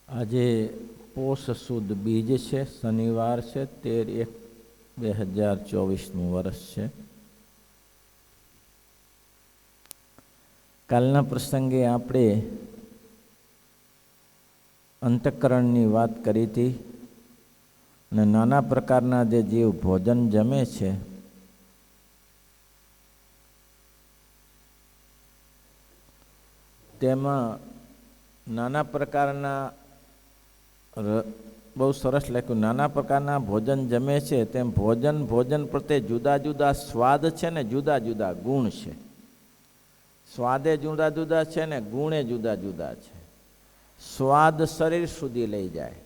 આજે પોષ સુદ બીજ છે, શનિવાર છે, 13/1/2024 વર્ષ છે. કાલના પ્રસંગે આપણે અંતઃકરણની વાત કરી હતી અને નાના પ્રકારના જે જીવ ભોજન જમે છે તેમાં નાના પ્રકારના બહુ સરસ લખ્યું, નાના પ્રકારના ભોજન જમે છે તેમ ભોજન પ્રત્યે જુદા જુદા સ્વાદ છે ને જુદા જુદા ગુણ છે. સ્વાદે જુદા જુદા છે ને ગુણે જુદા જુદા છે. સ્વાદ શરીર સુધી લઈ જાય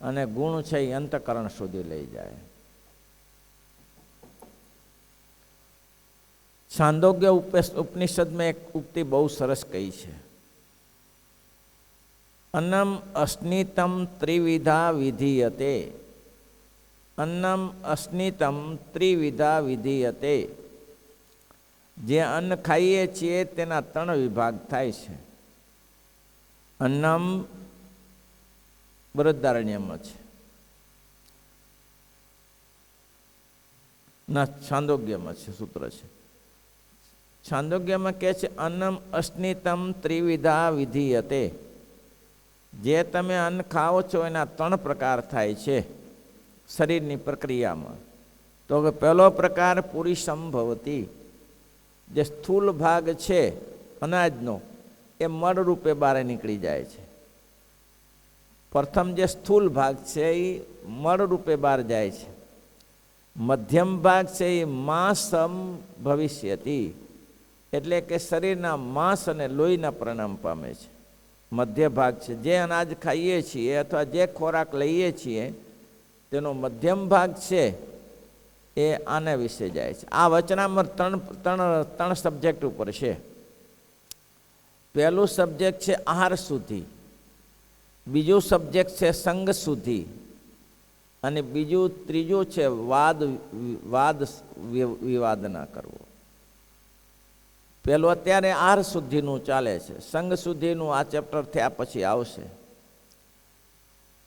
અને ગુણ છે એ અંતઃકરણ સુધી લઈ જાય. છાંદોગ્ય ઉપનિષદમાં એક ઉક્તિ બહુ સરસ કહી છે, અન્નમ અસ્નિતમ ત્રિવિધા વિધીયતે. અન્નમ અસ્નિતમ ત્રિવિધા વિધીયતે. જે અન્ન ખાઈએ છીએ તેના 3 વિભાગ થાય છે. અન્નમ બૃહદારણ્યમાં છે ના છાંદોગ્યમાં છે, સૂત્ર છે. છાંદોગ્યમાં કહે છે અન્નમ અસ્નિતમ ત્રિવિધા વિધીયતે. જે તમે અન્ન ખાઓ છો એના 3 પ્રકાર થાય છે શરીરની પ્રક્રિયામાં. તો કે પહેલો પ્રકાર પુરીષમ ભવતી. જે સ્થૂલ ભાગ છે અનાજનો એ મળ રૂપે બહાર નીકળી જાય છે. પ્રથમ જે સ્થૂલ ભાગ છે એ મળ રૂપે બહાર જાય છે. મધ્યમ ભાગ છે એ માંસમ ભવિષ્યતિ, એટલે કે શરીરના માંસ અને લોહીના પરિણામ પામે છે. મધ્ય ભાગ છે જે અનાજ ખાઈએ છીએ અથવા જે ખોરાક લઈએ છીએ તેનો મધ્યમ ભાગ છે એ આના વિશે જાય છે. આ વચનામૃત ત્રણ સબ્જેક્ટ ઉપર છે. પહેલું સબ્જેક્ટ છે આહાર શુદ્ધિ, બીજું સબ્જેક્ટ છે સંગ શુદ્ધિ અને ત્રીજું છે વાદ વિવાદ ના કરવો. પેલું અત્યારે આહાર શુદ્ધિનું ચાલે છે, સંગ શુદ્ધિનું આ ચેપ્ટર થયા પછી આવશે.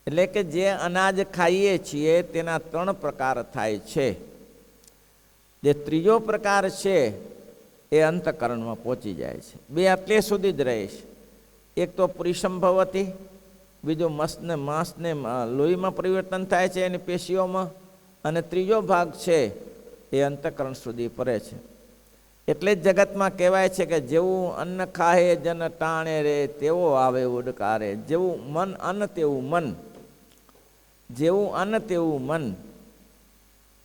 એટલે કે જે અનાજ ખાઈએ છીએ તેના 3 પ્રકાર થાય છે. જે ત્રીજો પ્રકાર છે એ અંતઃકરણમાં પહોંચી જાય છે. 2 એટલે સુધી જ રહે છે. એક તો પુરીષમ ભવતી, બીજું માંસને લોહીમાં પરિવર્તન થાય છે એની પેશીઓમાં, અને ત્રીજો ભાગ છે એ અંતઃકરણ સુધી ફરે છે. એટલે જ જગતમાં કહેવાય છે કે જેવું અન્ન ખાહે જન ટાણે રે તેવો આવે ઉડકારે. જેવું મન અન્ન તેવું મન, જેવું અન્ન તેવું મન.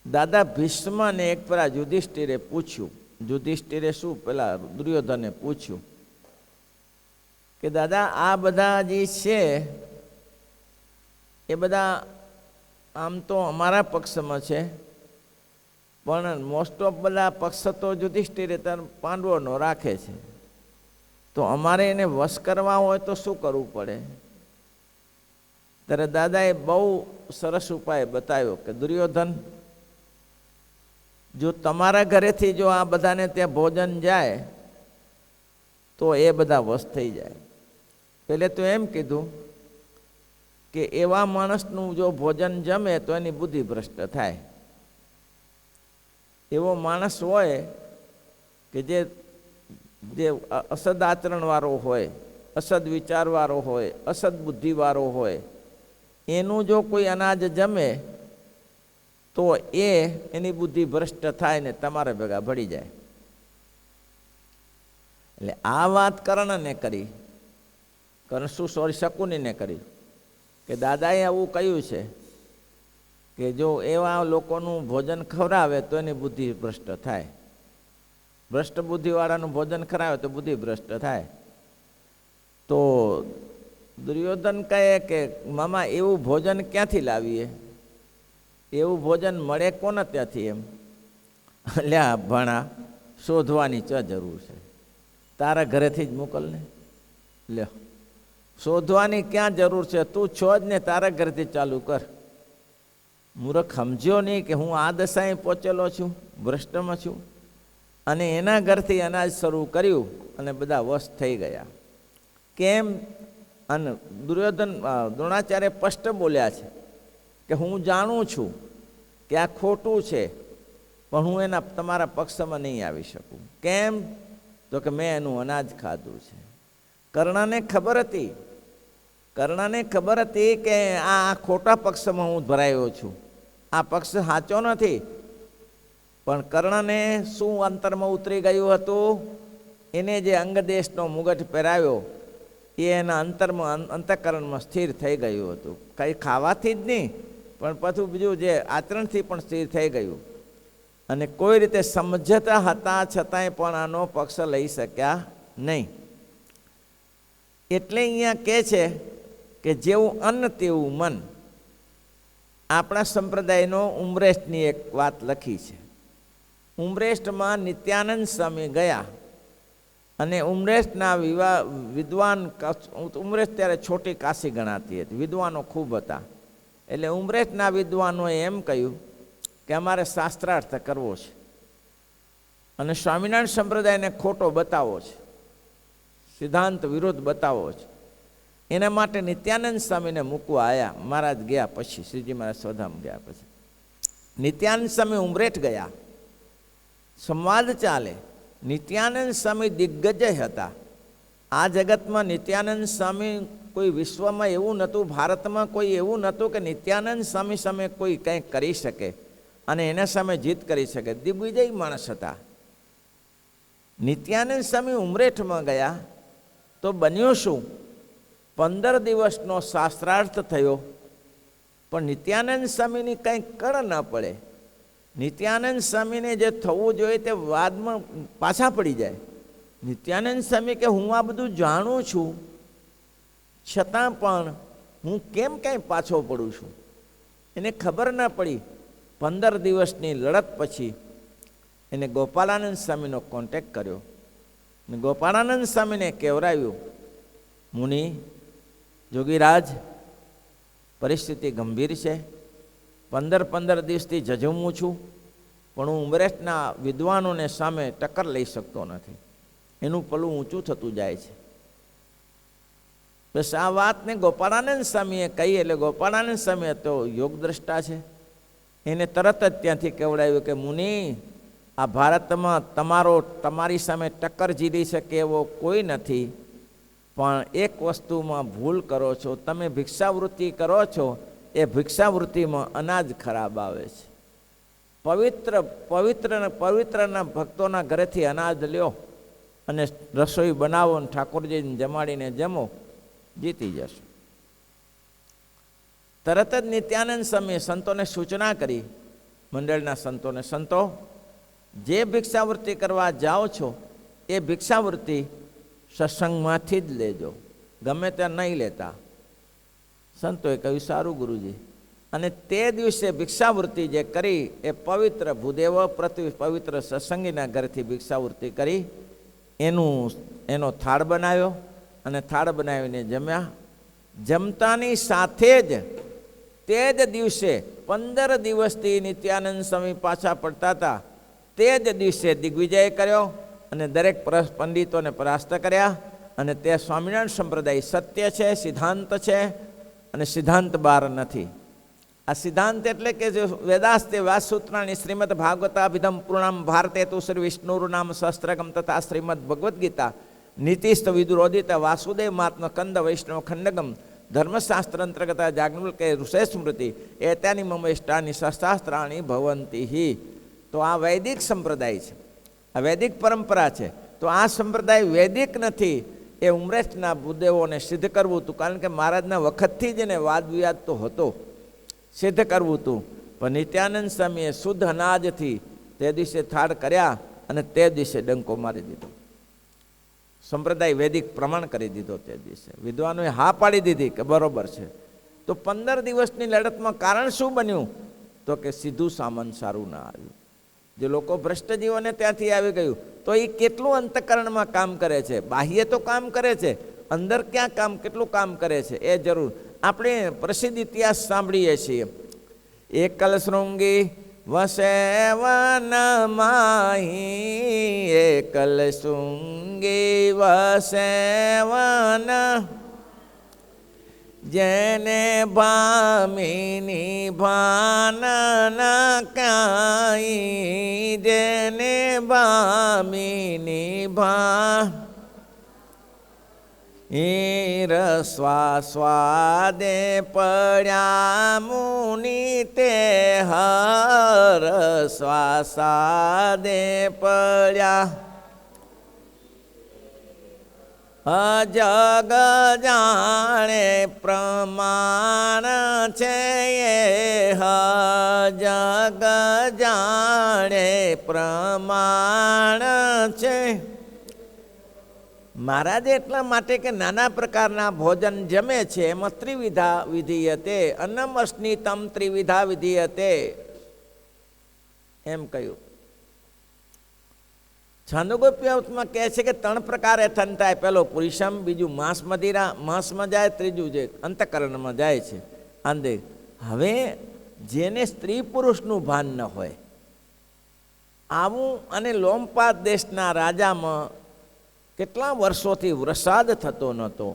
દાદા ભીષ્મને એક પેલા યુધિષ્ઠિરે પૂછ્યું, યુધિષ્ઠિરે શું પેલા દુર્યોધને પૂછ્યું કે દાદા આ બધા જે છે એ બધા આમ તો અમારા પક્ષમાં છે, પણ મોસ્ટ ઓફ બધા પક્ષ તો યુધિષ્ઠિરે પાંડવોનો રાખે છે, તો અમારે એને વશ કરવા હોય તો શું કરવું પડે? ત્યારે દાદાએ બહુ સરસ ઉપાય બતાવ્યો કે દુર્યોધન, જો તમારા ઘરેથી જો આ બધાને ત્યાં ભોજન જાય તો એ બધા વશ થઈ જાય. પહેલે તો એમ કીધું કે એવા માણસનું જો ભોજન જમે તો એની બુદ્ધિ ભ્રષ્ટ થાય. એવો માણસ હોય કે જે અસદ આચરણવાળો હોય, અસદ વિચારવાળો હોય, અસદ બુદ્ધિવાળો હોય, એનું જો કોઈ અનાજ જમે તો એની બુદ્ધિ ભ્રષ્ટ થાય ને તમારે ભેગા ભળી જાય. એટલે આ વાત કર્ણને કરી, શકુનીને કરી કે દાદાએ આવું કહ્યું છે કે જો એવા લોકોનું ભોજન ખવડાવે તો એની બુદ્ધિ ભ્રષ્ટ થાય. ભ્રષ્ટ બુદ્ધિવાળાનું ભોજન ખવડાવે તો બુદ્ધિ ભ્રષ્ટ થાય. તો દુર્યોધન કહે કે મામા એવું ભોજન ક્યાંથી લાવીએ? એવું ભોજન મળે કોને ત્યાંથી? એમ લ્યા ભણા, શોધવાની જરૂર છે? તારા ઘરેથી જ મોકલને. લ્યો, શોધવાની ક્યાં જરૂર છે? તું છો જ ને, તારા ઘરેથી ચાલુ કર. મૂર્ખ સમજ્યો નહીં કે હું આ દશાએ પહોંચેલો છું, ભ્રષ્ટમાં છું. અને એના ઘરથી અનાજ શરૂ કર્યું અને બધા વશ થઈ ગયા. કેમ? અને દ્રોણાચાર્ય સ્પષ્ટ બોલ્યા છે કે હું જાણું છું કે આ ખોટું છે, પણ હું એના તમારા પક્ષમાં નહીં આવી શકું. કેમ? તો કે મેં એનું અનાજ ખાધું છે. કર્ણને ખબર હતી કે આ ખોટા પક્ષમાં હું ભરાયો છું, આ પક્ષ સાચો નથી. પણ કર્ણને શું અંતરમાં ઉતરી ગયું હતું? એને જે અંગદેશનો મુગટ પહેરાવ્યો એ એના અંતઃકરણમાં સ્થિર થઈ ગયું હતું. કંઈ ખાવાથી જ નહીં, પણ પાછું બીજું જે આચરણથી પણ સ્થિર થઈ ગયું. અને કોઈ રીતે સમજતા હતા છતાંય પણ આનો પક્ષ લઈ શક્યા નહીં. એટલે અહીંયા કહે છે કે જેવું અન્ન તેવું મન. આપણા સંપ્રદાયનો ઉમરેષ્ટની એક વાત લખી છે. ઉમરેષ્ટમાં નિત્યાનંદ સ્વામી ગયા અને ઉમરેષ્ટના વિદ્વાન, ઉમરેષ્ટ ત્યારે છોટી કાશી ગણાતી હતી, વિદ્વાનો ખૂબ હતા. એટલે ઉમરેષ્ટના વિદ્વાનોએ એમ કહ્યું કે અમારે શાસ્ત્રાર્થ કરવો છે અને સ્વામિનારાયણ સંપ્રદાયને ખોટો બતાવવો છે, સિદ્ધાંત વિરોધ બતાવવો છે. એના માટે નિત્યાનંદ સ્વામીને મૂકવા આવ્યા. મહારાજ ગયા પછી, શ્રીજી મહારાજ સ્વધામ ગયા પછી નિત્યાનંદ સ્વામી ઉમરેઠ ગયા. સંવાદ ચાલે. નિત્યાનંદ સ્વામી દિગ્ગજ હતા. આ જગતમાં નિત્યાનંદ સ્વામી કોઈ વિશ્વમાં એવું નહોતું, ભારતમાં કોઈ એવું નહોતું કે નિત્યાનંદ સ્વામી સામે કોઈ કંઈક કરી શકે અને એના સામે જીત કરી શકે. દિગ્વિજય માણસ હતા. નિત્યાનંદ સ્વામી ઉમરેઠમાં ગયા તો બન્યું શું? 15 દિવસનો શાસ્ત્રાર્થ થયો, પણ નિત્યાનંદ સ્વામીની કંઈ કળ ન પડે. નિત્યાનંદ સ્વામીને જે થવું જોઈએ તે વાદમાં પાછા પડી જાય. નિત્યાનંદ સ્વામી કે હું આ બધું જાણું છું, છતાં પણ હું કેમ કંઈ પાછો પડું છું? એને ખબર ન પડી. 15 દિવસની લડત પછી એને ગોપાળાનંદ સ્વામીનો કોન્ટેક્ટ કર્યો. ગોપાળાનંદ સ્વામીને કહેવરાવ્યું, મુનિ જોગીરાજ, પરિસ્થિતિ ગંભીર છે. 15 દિવસથી જજુમું છું, પણ હું ઉમરેઠના વિદ્વાનોને સામે ટક્કર લઈ શકતો નથી. એનું પલું ઊંચું થતું જાય છે. બસ આ વાતને ગોપાળાનંદ સ્વામીએ કહી. એટલે ગોપાળાનંદ સ્વામી તો યોગદ્રષ્ટા છે, એને તરત જ ત્યાંથી કહેવડાવ્યું કે મુનિ, આ ભારતમાં તમારી સામે ટક્કર જીતી શકે એવો કોઈ નથી, પણ એક વસ્તુમાં ભૂલ કરો છો. તમે ભિક્ષાવૃત્તિ કરો છો, એ ભિક્ષાવૃત્તિમાં અનાજ ખરાબ આવે છે. પવિત્રના ભક્તોના ઘરેથી અનાજ લ્યો અને રસોઈ બનાવો અને ઠાકોરજીને જમાડીને જમો, જીતી જશો. તરત જ નિત્યાનંદ સ્વામીએ સંતોને સૂચના કરી, મંડળના સંતોને, સંતો જે ભિક્ષાવૃત્તિ કરવા જાઓ છો એ ભિક્ષાવૃત્તિ સત્સંગમાંથી જ લેજો, ગમે ત્યાં નહીં લેતા. સંતોએ કહ્યું સારું ગુરુજી. અને તે દિવસે ભિક્ષાવૃત્તિ જે કરી એ પવિત્ર ભૂદેવ પવિત્ર સત્સંગીના ઘરેથી ભિક્ષાવૃત્તિ કરી એનો થાળ બનાવ્યો અને થાળ બનાવીને જમ્યા. જમતાની સાથે જ તે જ દિવસે 15 દિવસથી નિત્યાનંદ સ્વામી પાછા પડતા હતા, તે જ દિવસે દિગ્વિજય કર્યો અને દરેક પંડિતોને પરાસ્ત કર્યા. અને તે સ્વામિનારાયણ સંપ્રદાય સત્ય છે, સિદ્ધાંત છે અને સિદ્ધાંત બહાર નથી. આ સિદ્ધાંત એટલે કે જે વેદાસ્તે વ્યાસસૂત્રાણી શ્રીમદ ભાગવતાભિધમ પૂર્ણમ ભારતે તુ શ્રી વિષ્ણુર નામ સહસ્ત્રકમ તથા શ્રીમદ ભગવદ્ ગીતા નીતિસ્થ વિદુરોદિત વાસુદેવ મહાત્મ કંદ વૈષ્ણવ ખંડગમ ધર્મશાસ્ત્ર અંતર્ગત જાગ્નુલ્કે ઋષે સ્મૃતિ એતાની મમ ઇષ્ટાની શસ્ત્રાસ્ત્રાણી ભવંતી. તો આ વૈદિક સંપ્રદાય છે, આ વૈદિક પરંપરા છે. તો આ સંપ્રદાય વૈદિક નથી એ ઉમરેઠના ભૂદેવોને સિદ્ધ કરવું હતું. કારણ કે મહારાજના વખતથી જ એને વાદ વિવાદ તો હતો, સિદ્ધ કરવું હતું. પણ નિત્યાનંદ સ્વામીએ શુદ્ધ અનાજથી તે દિવસે થાળ કર્યા અને તે દિવસે ડંકો મારી દીધો. સંપ્રદાય વૈદિક પ્રમાણ કરી દીધો. તે દિવસે વિદ્વાનોએ હા પાડી દીધી કે બરોબર છે. તો 15 દિવસની લડતમાં કારણ શું બન્યું? તો કે સીધું સામાન સારું ના આવ્યું. જે લોકો ભ્રષ્ટ જીવોને ત્યાંથી આવી ગયું. તો એ કેટલું અંતઃકરણમાં કામ કરે છે, બાહ્ય તો કામ કરે છે, અંદર ક્યાં કેટલું કામ કરે છે એ જરૂર. આપણે પ્રસિદ્ધ ઇતિહાસ સાંભળીએ છીએ. એકલ શૃંગી વસે વન માહી, એકલ શૃંગી વસે વન. જેને ભામિની ભાન ન કાંઈ, જેને ભામિની ભાન રસ્વા સ્વાદે પડ્યા મુનિ તે હર સ્વાસાદે પડ્યા જગ જાણે પ્રમાણ છે જગ જાણે પ્રમાણ છે. મહારાજ એટલા માટે કે નાના પ્રકારના ભોજન જમે છે એમાં ત્રિવિધા વિધીયતે અન્નમસ્નિતમ ત્રિવિધા વિધીયતે એમ કહ્યું. છાંદોગ્યોપનિષદમાં કહે છે કે 3 પ્રકારે થન થાય. પેલો પુરુષમ, બીજું માંસમાં જાય, ત્રીજું જે અંતઃકરણમાં જાય છે આંદે. હવે જેને સ્ત્રી પુરુષનું ભાન ન હોય આવું, અને લોમપાદ દેશના રાજામાં કેટલા વર્ષોથી વરસાદ થતો નહોતો,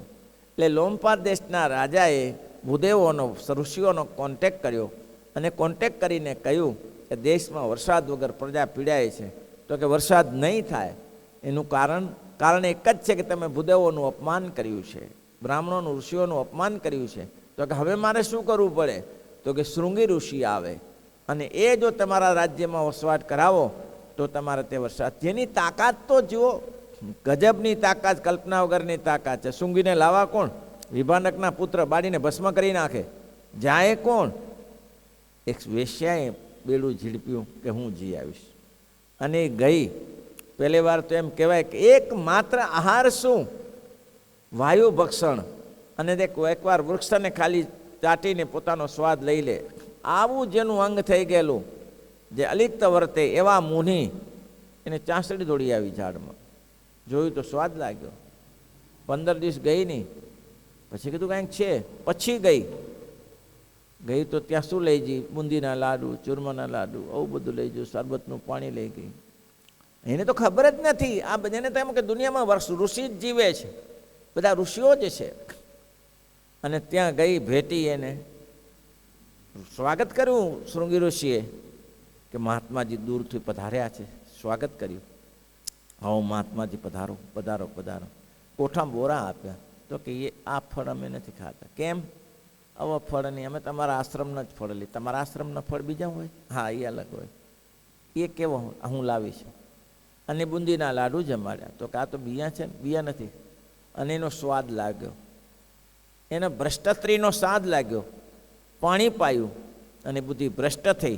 એટલે લોમપાદ દેશના રાજાએ ભૂદેવોનો ઋષિઓનો કોન્ટેક્ટ કર્યો અને કોન્ટેક્ટ કરીને કહ્યું કે દેશમાં વરસાદ વગર પ્રજા પીડાય છે. તો કે વરસાદ નહીં થાય એનું કારણ એક જ છે કે તમે ભૂદેવોનું અપમાન કર્યું છે, બ્રાહ્મણોનું ઋષિઓનું અપમાન કર્યું છે. તો કે હવે મારે શું કરવું પડે? તો કે શૃંગી ઋષિ આવે અને એ જો તમારા રાજ્યમાં વસવાટ કરાવો તો તમારે તે વરસાદ. જેની તાકાત તો જુઓ, ગજબની તાકાત, કલ્પના વગરની તાકાત છે. શૃંગીને લાવવા કોણ? વિભાનકના પુત્ર બાળીને ભસ્મ કરી નાખે. જાય કોણ? એક વેશ્યાએ બેડું ઝીડપ્યું કે હું જી આવીશ, અને ગઈ. પહેલી વાર તો એમ કહેવાય કે એક માત્ર આહાર શું? વાયુ ભક્ષણ. અને તે એકવાર વૃક્ષને ખાલી ચાટીને પોતાનો સ્વાદ લઈ લે. આવું જેનું અંગ થઈ ગયેલું, જે અલિપ્ત વર્તે એવા મુનિ, એને ચાંસડી દોડી આવી ઝાડમાં. જોયું તો સ્વાદ લાગ્યો. 15 દિવસ ગઈ નહીં, પછી કીધું કાંઈક છે. પછી ગઈ તો ત્યાં શું લઈ જઈ? બુંદીના લાડુ, ચૂરમાના લાડુ, આવું બધું લઈ ગયું. શરબતનું પાણી લઈ ગઈ. એને તો ખબર જ નથી. આ બધાને તો એમ કે દુનિયામાં ઋષિ જ જીવે છે, બધા ઋષિઓ જ છે. અને ત્યાં ગઈ, ભેટી, એને સ્વાગત કર્યું શૃંગી ઋષિએ કે મહાત્માજી દૂરથી પધાર્યા છે. સ્વાગત કર્યું. આવો મહાત્માજી, પધારો પધારો પધારો. કોઠામાં બોરા આપ્યા. તો કે આ ફળ અમે નથી ખાતા. કેમ? આવા ફળ નહીં, અમે તમારા આશ્રમના જ ફળ લઈએ. તમારા આશ્રમના ફળ બીજા હોય? હા, એ અલગ હોય. એ કેવો? હું લાવીશ. અને બુંદીના લાડુ જમાડ્યા. તો કે આ તો બિયા છે ને? બિયા નથી. અને એનો સ્વાદ લાગ્યો, એને ભ્રષ્ટ સ્ત્રીનો સ્વાદ લાગ્યો. પાણી પાયું અને બુદ્ધિ ભ્રષ્ટ થઈ.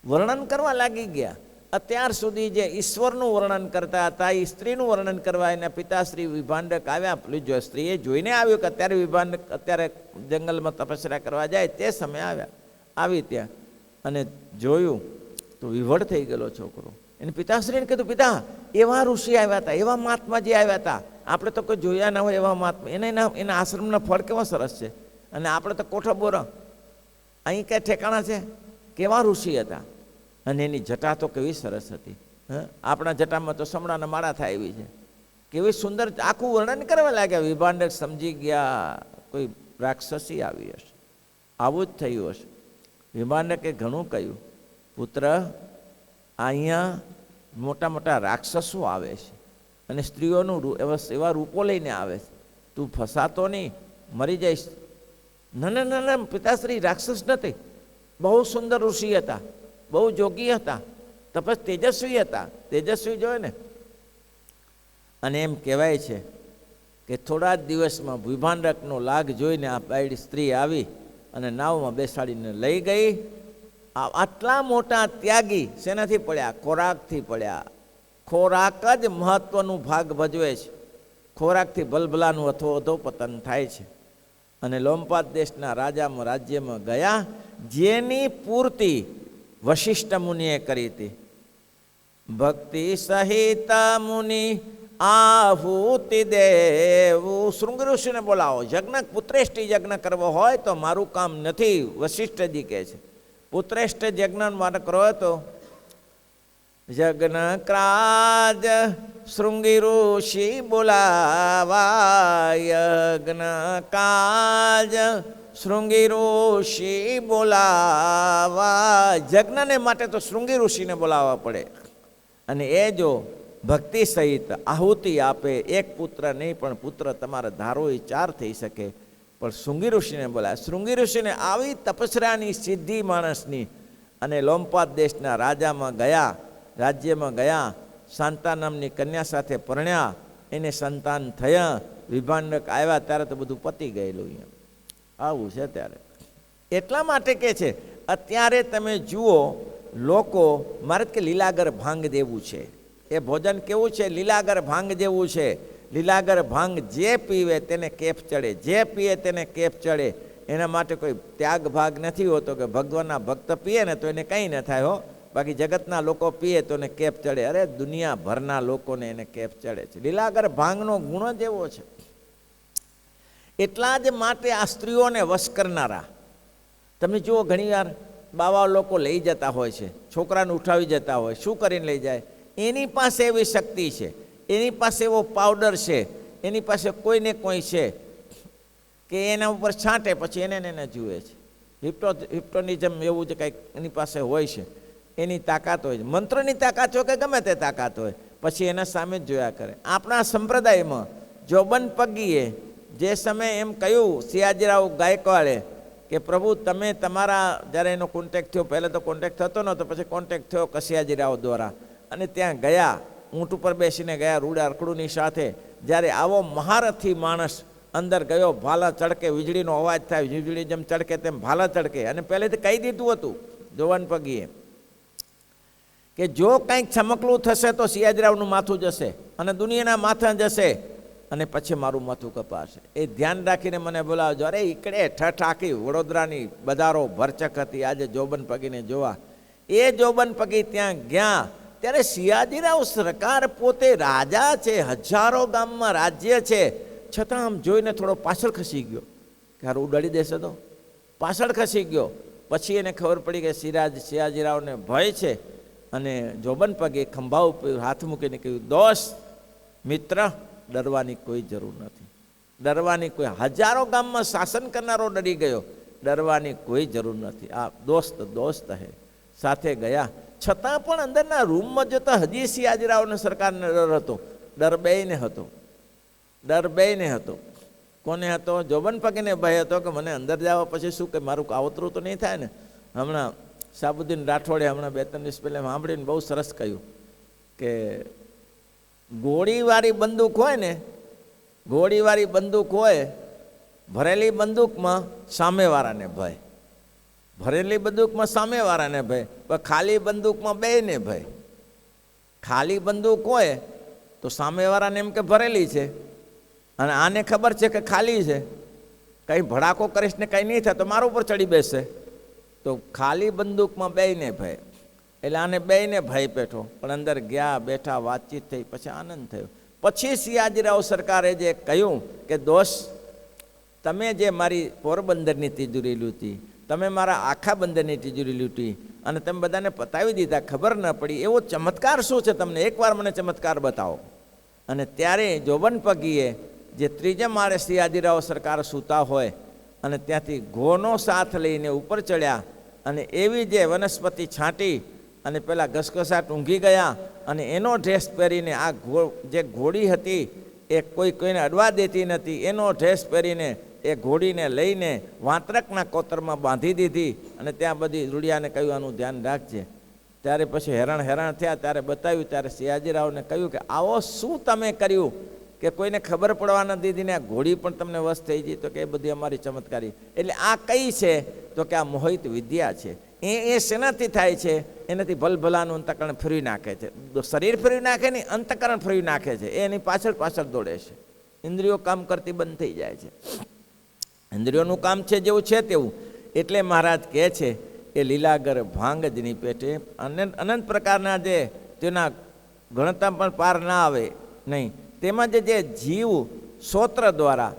વર્ણન કરવા લાગી ગયા. અત્યાર સુધી જે ઈશ્વરનું વર્ણન કરતા હતા એ સ્ત્રીનું વર્ણન કરવા એના પિતાશ્રી વિભાંડક આવ્યા. સ્ત્રીએ જોઈને આવ્યું કે અત્યારે વિભાંડક અત્યારે જંગલમાં તપસ્યા કરવા જાય તે સમયે આવ્યા. આવી ત્યાં અને જોયું તો વિવળ થઈ ગયેલો છોકરો. એને પિતાશ્રીને કીધું, પિતા એવા ઋષિ આવ્યા હતા, એવા મહાત્માજી આવ્યા હતા, આપણે તો કોઈ જોયા ના હોય એવા મહાત્મા. એના આશ્રમના ફળ કેવા સરસ છે, અને આપણે તો કોઠો બોરા, અહીં ક્યાં ઠેકાણા છે? કેવા ઋષિ હતા. અને એની જટા તો કેવી સરસ હતી. આપણા જટામાં તો સમડાના માળા થાય એવી છે. કેવી સુંદર, આખું વર્ણન કરવા લાગ્યા. વિભાંડક સમજી ગયા કોઈ રાક્ષસી આવી હશે, આવું જ થયું હશે. વિભાંડકે ઘણું કહ્યું, પુત્ર અહીંયા મોટા મોટા રાક્ષસો આવે છે અને સ્ત્રીઓનું એવા રૂપો લઈને આવે છે, તું ફસાતો નહીં, મરી જઈશ. ના ના ના, પિતાશ્રી રાક્ષસ નથી, બહુ સુંદર ઋષિ હતા, બહુ જોગી હતા, તપસ તેજસ્વી હતા. તેજસ્વી જોઈએ ને. અને એમ કહેવાય છે કે થોડા જ દિવસમાં વિભાંડકનો લાગ જોઈને આ બાયડી સ્ત્રી આવી અને નાવમાં બેસાડીને લઈ ગઈ. આટલા મોટા ત્યાગી શેનાથી પડ્યા? ખોરાકથી પડ્યા. ખોરાક જ મહત્વનું ભાગ ભજવે છે. ખોરાકથી ભલભલાનું અધોપતન થાય છે. અને લોમપાદ દેશના રાજ્યમાં ગયા, જેની પૂર્તિ વશિષ્ઠ મુનિએ કરી હતી. ભક્તિ સહિત મુનિ આહુતિ દેવું. શૃંગ ઋષિને બોલાવો, યજ્ઞ પુત્રેષ્ઠી યજ્ઞ કરવો હોય તો મારું કામ નથી. વશિષ્ઠજી કહે છે પુત્રેષ્ઠ યજ્ઞ માટે કરો તો જગ્ન ક્રાજ શૃંગી ઋષિ બોલાવા, યજ્ઞ કાજ શૃંગી ઋષિ બોલાવા. યજ્ઞને માટે તો શૃંગી ઋષિને બોલાવવા પડે, અને એ જો ભક્તિ સહિત આહુતિ આપે, એક પુત્ર નહીં પણ પુત્ર તમારા ધારો એ 4 થઈ શકે, પણ શૃંગી ઋષિને બોલાવે. શૃંગી ઋષિને આવી તપસ્યાની સિદ્ધિ માણસની, અને લોમપાદ દેશના રાજ્યમાં ગયા, શાંતા નામની કન્યા સાથે પરણ્યા, એને સંતાન થયા, વિભાંડક આવ્યા ત્યારે તો બધું પતી ગયેલું. અહીંયા આવું છે ત્યારે. એટલા માટે કે છે અત્યારે તમે જુઓ લોકો મારે કે લીલાગર ભાંગ દેવું છે, એ ભોજન કેવું છે? લીલાગર ભાંગ જેવું છે. લીલાગર ભાંગ જે પીવે તેને કેફ ચડે, જે પીએ તેને કેફ ચડે. એના માટે કોઈ ત્યાગ ભાગ નથી હોતો કે ભગવાનના ભક્ત પીએ ને તો એને કંઈ ન થાય હો, બાકી જગતના લોકો પીએ તો એને કેફ ચડે. અરે દુનિયાભરના લોકોને એને કેફ ચડે છે. લીલાગર ભાંગનો ગુણ જ એવો છે. એટલા જ માટે આ સ્ત્રીઓને વશ કરનારા તમે જુઓ, ઘણીવાર બાવા લોકો લઈ જતા હોય છે, છોકરાને ઉઠાવી જતા હોય, શું કરીને લઈ જાય? એની પાસે એવી શક્તિ છે, એની પાસે એવો પાવડર છે, એની પાસે કોઈને કોઈ છે કે એના ઉપર છાંટે પછી એને જુએ છે. હિપ્નોટિઝમ એવું જ કંઈક એની પાસે હોય છે, એની તાકાત હોય છે, મંત્રની તાકાત હોય કે ગમે તે તાકાત હોય, પછી એના સામે જ જોયા કરે. આપણા સંપ્રદાયમાં જોબન પગીએ જે સમયે એમ કહ્યું સિયાજીરાવ ગાયકવાડે કે પ્રભુ તમે તમારા, જ્યારે એનો કોન્ટેક્ટ થયો, પહેલાં તો કોન્ટેક્ટ થતો નહોતો, પછી કોન્ટેક્ટ થયો કસિયાજીરાવ દ્વારા, અને ત્યાં ગયા, ઊંટ ઉપર બેસીને ગયા રૂડા રખડુની સાથે. જ્યારે આવો મહારથી માણસ અંદર ગયો, ભાલા ચડકે, વીજળીનો અવાજ થાય, વીજળી જેમ ચડકે તેમ ભાલા ચડકે, અને પહેલેથી કહી દીધું હતું જોવાન પગીએ કે જો કંઈક ચમકલું થશે તો સિયાજીરાવનું માથું જશે અને દુનિયાના માથા જશે, અને પછી મારું માથું કપાશે. એ ધ્યાન રાખીને મને બોલાવજો. અરે ઈકડે ઠઠ આખી વડોદરાની બજારો ભરચક હતી આજે જોબન પગીને જોવા. એ જોબન પગી ત્યાં ગયા ત્યારે સિયાજીરાવ સરકાર પોતે રાજા છે, હજારો ગામમાં રાજ્ય છે, છતાં આમ જોઈને થોડો પાછળ ખસી ગયો કે હારું ઉડાડી દેશે તો પાછળ ખસી ગયો. પછી એને ખબર પડી કે સિયાજીરાવને ભય છે, અને જોબન પગે ખંભા ઉપર હાથ મૂકીને કહ્યું, દોસ્ત મિત્ર, ડરવાની કોઈ જરૂર નથી, ડરવાની કોઈ, હજારો ગામમાં શાસન કરનારો ડરી ગયો, ડરવાની કોઈ જરૂર નથી, આ દોસ્ત દોસ્ત હે. સાથે ગયા, છતાં પણ અંદરના રૂમમાં જતા હજી સિયાજીરાવને સરકારને ડર હતો. ડર બેયને હતો. કોને હતો? જોબન પગીને ભય હતો કે મને અંદર જવા પછી શું કે મારું કાવતરું તો નહીં થાય ને. હમણાં સાબુદ્દીન રાઠોડે હમણાં 2-3 દિવસ પહેલાં સાંભળીને બહુ સરસ કહ્યું કે ગોળીવાળી બંદૂક હોય ને, ગોળીવાળી બંદૂક હોય, ભરેલી બંદૂકમાં સામેવાળાને ભય, ભરેલી બંદૂકમાં સામેવાળાને ભય, પણ ખાલી બંદૂકમાં બેયને ભય. ખાલી બંદૂક હોય તો સામેવાળાને એમ કે ભરેલી છે, અને આને ખબર છે કે ખાલી છે, કંઈ ભડાકો કરીશ ને કંઈ નહીં થાય તો મારા ઉપર ચડી બેસશે, તો ખાલી બંદૂકમાં બેયને ભય. એટલે આને બેયને ભય પેઠો, પણ અંદર ગયા, બેઠા, વાતચીત થઈ, પછી આનંદ થયો. પછી સિયાજીરાવ સરકારે જે કહ્યું કે દોસ્ત, તમે જે મારી પોરબંદરની તિજોરી લૂંટી, તમે મારા આખા બંદરની તિજોરી લૂંટી, અને તમે બધાને પતાવી દીધા, ખબર ન પડી, એવો ચમત્કાર શું છે તમને? એકવાર મને ચમત્કાર બતાવો. અને ત્યારે જોબન પગીએ જે 3જા માળે સિયાજીરાવ સરકાર સૂતા હોય, અને ત્યાંથી ઘોનો સાથ લઈને ઉપર ચડ્યા, અને એવી જે વનસ્પતિ છાંટી, અને પેલા ઘસઘસાટ ઊંઘી ગયા, અને એનો ડ્રેસ પહેરીને આ જે ઘોડી હતી એ કોઈને અડવા દેતી નથી, એનો ડ્રેસ પહેરીને એ ઘોડીને લઈને વાંત્રકના કોતરમાં બાંધી દીધી, અને ત્યાં બધી રૂડિયાને કહ્યું આનું ધ્યાન રાખજે. ત્યારે પછી હેરાન થયા, ત્યારે બતાવ્યું, ત્યારે સિયાજીરાવને કહ્યું કે આવો શું તમે કર્યું કે કોઈને ખબર પડવા ન દીધી ને આ ઘોડી પણ તમને વશ થઈ ગઈ? તો કે એ બધી અમારી ચમત્કારી. એટલે આ કઈ છે? તો કે આ મોહિત વિદ્યા છે. એ શેનાથી થાય છે? એનાથી ભલભલાનું અંતકરણ ફેરવી નાખે છે. શરીર ફેરવી નાખે નહીં, અંતકરણ ફેરવી નાખે છે. એની પાછળ દોડે છે. ઇન્દ્રિયો કામ કરતી બંધ થઈ જાય છે. ઇન્દ્રિયોનું કામ છે જેવું છે તેવું. એટલે મહારાજ કહે છે એ લીલાગર ભાંગ જની પેટે અનંત પ્રકારના જે તેના ગણતા પણ પાર ના આવે નહીં. તેમાં જે જીવ સ્ત્રોત્ર દ્વારા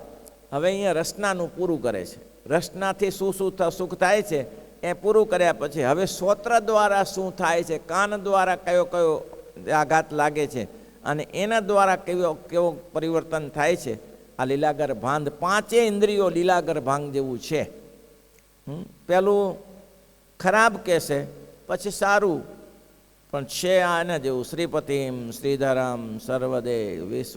હવે અહીંયા રસનાનું પૂરું કરે છે. રસનાથી શું સુખ થાય છે એ પૂરું કર્યા પછી હવે શ્રોત્ર દ્વારા શું થાય છે, કાન દ્વારા કયો કયો આઘાત લાગે છે અને એના દ્વારા કેવો પરિવર્તન થાય છે, આ લીલાગર ભાંગ પાંચે ઇન્દ્રિયો લીલાગર ભાંગ જેવું છે. પેલું ખરાબ કહેશે પછી સારું, પણ છે આના જેવું શ્રીપતિમ શ્રીધરમ સર્વદેવ વિશ્વ